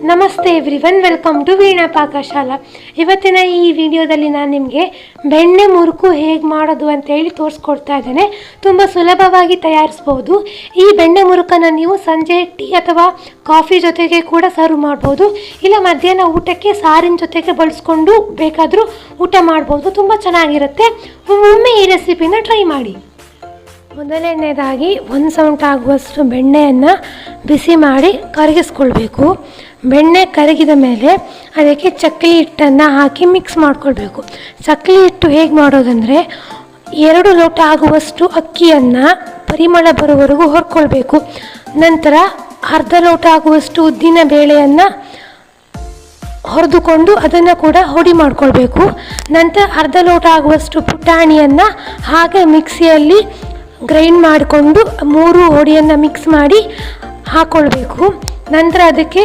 ನಮಸ್ತೆ everyone, welcome to Veena Pakashala. ಇವತ್ತಿನ ಈ ವಿಡಿಯೋದಲ್ಲಿ ನಾನು ನಿಮಗೆ ಬೆಣ್ಣೆ ಮುರುಕು ಹೇಗೆ ಮಾಡೋದು ಅಂತೇಳಿ ತೋರಿಸ್ಕೊಡ್ತಾ ಇದ್ದೇನೆ. ತುಂಬ ಸುಲಭವಾಗಿ ತಯಾರಿಸ್ಬೋದು. ಈ ಬೆಣ್ಣೆ ಮುರುಕನ್ನು ನೀವು ಸಂಜೆ ಟೀ ಅಥವಾ ಕಾಫಿ ಜೊತೆಗೆ ಕೂಡ ಸರ್ವ್ ಮಾಡ್ಬೋದು, ಇಲ್ಲ ಮಧ್ಯಾಹ್ನ ಊಟಕ್ಕೆ ಸಾರಿನ ಜೊತೆಗೆ ಬಳಸ್ಕೊಂಡು ಬೇಕಾದರೂ ಊಟ ಮಾಡ್ಬೋದು. ತುಂಬ ಚೆನ್ನಾಗಿರುತ್ತೆ. ಒಮ್ಮೆ ಈ ರೆಸಿಪಿನ ಟ್ರೈ ಮಾಡಿ. ಮೊದಲನೇದಾಗಿ 1 ಸೌಂಟ್ ಆಗುವಷ್ಟು ಬೆಣ್ಣೆಯನ್ನು ಬಿಸಿ ಮಾಡಿ ಕರಗಿಸ್ಕೊಳ್ಬೇಕು. ಬೆಣ್ಣೆ ಕರಗಿದ ಮೇಲೆ ಅದಕ್ಕೆ ಚಕ್ಕಲಿ ಹಿಟ್ಟನ್ನು ಹಾಕಿ ಮಿಕ್ಸ್ ಮಾಡ್ಕೊಳ್ಬೇಕು. ಚಕ್ಕಲಿ ಹಿಟ್ಟು ಹೇಗೆ ಮಾಡೋದಂದರೆ 2 ಲೋಟ ಆಗುವಷ್ಟು ಅಕ್ಕಿಯನ್ನು ಪರಿಮಳ ಬರುವವರೆಗೂ ಹೊರ್ಕೊಳ್ಬೇಕು. ನಂತರ ಅರ್ಧ ಲೋಟ ಆಗುವಷ್ಟು ಉದ್ದಿನ ಬೇಳೆಯನ್ನು ಹೊರದುಕೊಂಡು ಅದನ್ನು ಕೂಡ ಹೊಡಿ ಮಾಡ್ಕೊಳ್ಬೇಕು. ನಂತರ ಅರ್ಧ ಲೋಟ ಆಗುವಷ್ಟು ಪುಟಾಣಿಯನ್ನು ಹಾಗೆ ಮಿಕ್ಸಿಯಲ್ಲಿ ಗ್ರೈಂಡ್ ಮಾಡಿಕೊಂಡು 3 ಹೊಡಿಯನ್ನು ಮಿಕ್ಸ್ ಮಾಡಿ ಹಾಕ್ಕೊಳ್ಬೇಕು. ನಂತರ ಅದಕ್ಕೆ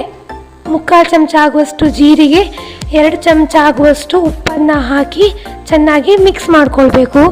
3/4 ಚಮಚ ಆಗುವಷ್ಟು ಜೀರಿಗೆ, 2 ಚಮಚ ಆಗುವಷ್ಟು ಉಪ್ಪನ್ನು ಹಾಕಿ ಚೆನ್ನಾಗಿ ಮಿಕ್ಸ್ ಮಾಡಿಕೊಳ್ಬೇಕು.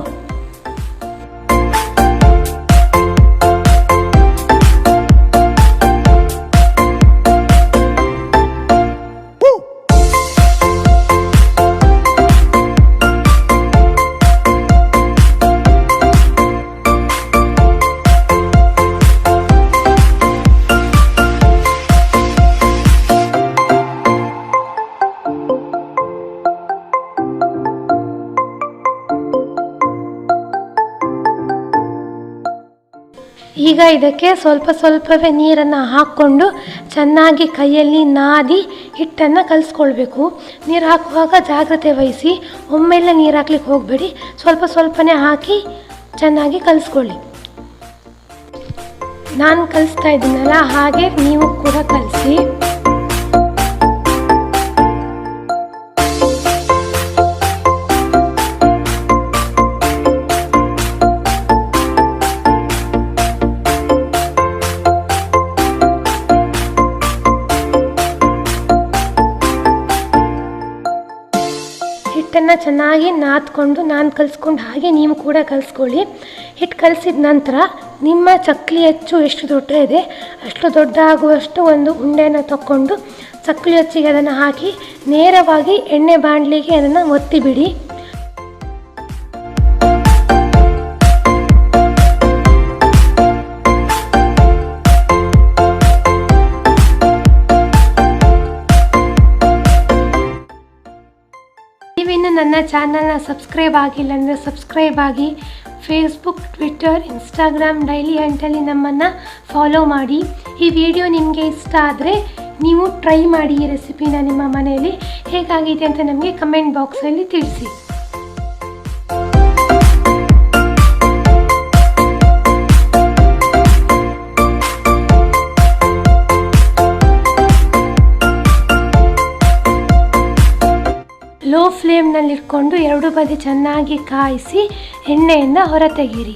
ಈಗ ಇದಕ್ಕೆ ಸ್ವಲ್ಪವೇ ನೀರನ್ನು ಹಾಕ್ಕೊಂಡು ಚೆನ್ನಾಗಿ ಕೈಯಲ್ಲಿ ನಾದಿ ಹಿಟ್ಟನ್ನು ಕಲಿಸ್ಕೊಳ್ಬೇಕು. ನೀರು ಹಾಕುವಾಗ ಜಾಗ್ರತೆ ವಹಿಸಿ, ಒಮ್ಮೆಲ್ಲ ನೀರು ಹಾಕ್ಲಿಕ್ಕೆ ಹೋಗಬೇಡಿ. ಸ್ವಲ್ಪನೇ ಹಾಕಿ ಚೆನ್ನಾಗಿ ಕಲಿಸ್ಕೊಳ್ಳಿ. ನಾನು ಕಲಿಸ್ತಾ ಇದ್ದೀನಲ್ಲ, ಹಾಗೆ ನೀವು ಕೂಡ ಕಲಿಸಿ. ಹಿಟ್ಟನ್ನು ಚೆನ್ನಾಗಿ ನಾದ್ಕೊಂಡು ನಾನು ಕಲಿಸ್ಕೊಂಡು ಹಾಗೆ ನೀವು ಕೂಡ ಕಲಿಸ್ಕೊಳ್ಳಿ. ಹಿಟ್ಟು ಕಲಿಸಿದ ನಂತರ ನಿಮ್ಮ ಚಕ್ಕಲಿ ಅಚ್ಚು ಎಷ್ಟು ದೊಡ್ಡ ಇದೆ ಅಷ್ಟು ದೊಡ್ಡ ಆಗುವಷ್ಟು ಒಂದು ಉಂಡೆನ ತಗೊಂಡು ಚಕ್ಕಲಿ ಅಚ್ಚಿಗೆ ಅದನ್ನು ಹಾಕಿ ನೇರವಾಗಿ ಎಣ್ಣೆ ಬಾಣಲಿಗೆ ಅದನ್ನು ಒತ್ತಿಬಿಡಿ. ನೀವಿನ್ನು ನನ್ನ ಚಾನಲ್ನ ಸಬ್ಸ್ಕ್ರೈಬ್ ಆಗಿಲ್ಲ ಅಂದರೆ ಸಬ್ಸ್ಕ್ರೈಬ್ ಆಗಿ. ಫೇಸ್ಬುಕ್, ಟ್ವಿಟ್ಟರ್, ಇನ್ಸ್ಟಾಗ್ರಾಮ್, ಡೈಲಿ ಹಂಟಲ್ಲಿ ನಮ್ಮನ್ನು ಫಾಲೋ ಮಾಡಿ. ಈ ವಿಡಿಯೋ ನಿಮಗೆ ಇಷ್ಟ ಆದರೆ ನೀವು ಟ್ರೈ ಮಾಡಿ ಈ ರೆಸಿಪಿನ ನಿಮ್ಮ ಮನೆಯಲ್ಲಿ. ಹೇಗಾಗಿದೆ ಅಂತ ನಮಗೆ ಕಮೆಂಟ್ ಬಾಕ್ಸಲ್ಲಿ ತಿಳಿಸಿ. ಲೋ ಫ್ಲೇಮ್ನಲ್ಲಿಟ್ಕೊಂಡು 2 ಬದಿ ಚೆನ್ನಾಗಿ ಕಾಯಿಸಿ ಎಣ್ಣೆಯನ್ನು ಹೊರತೆಗೀರಿ.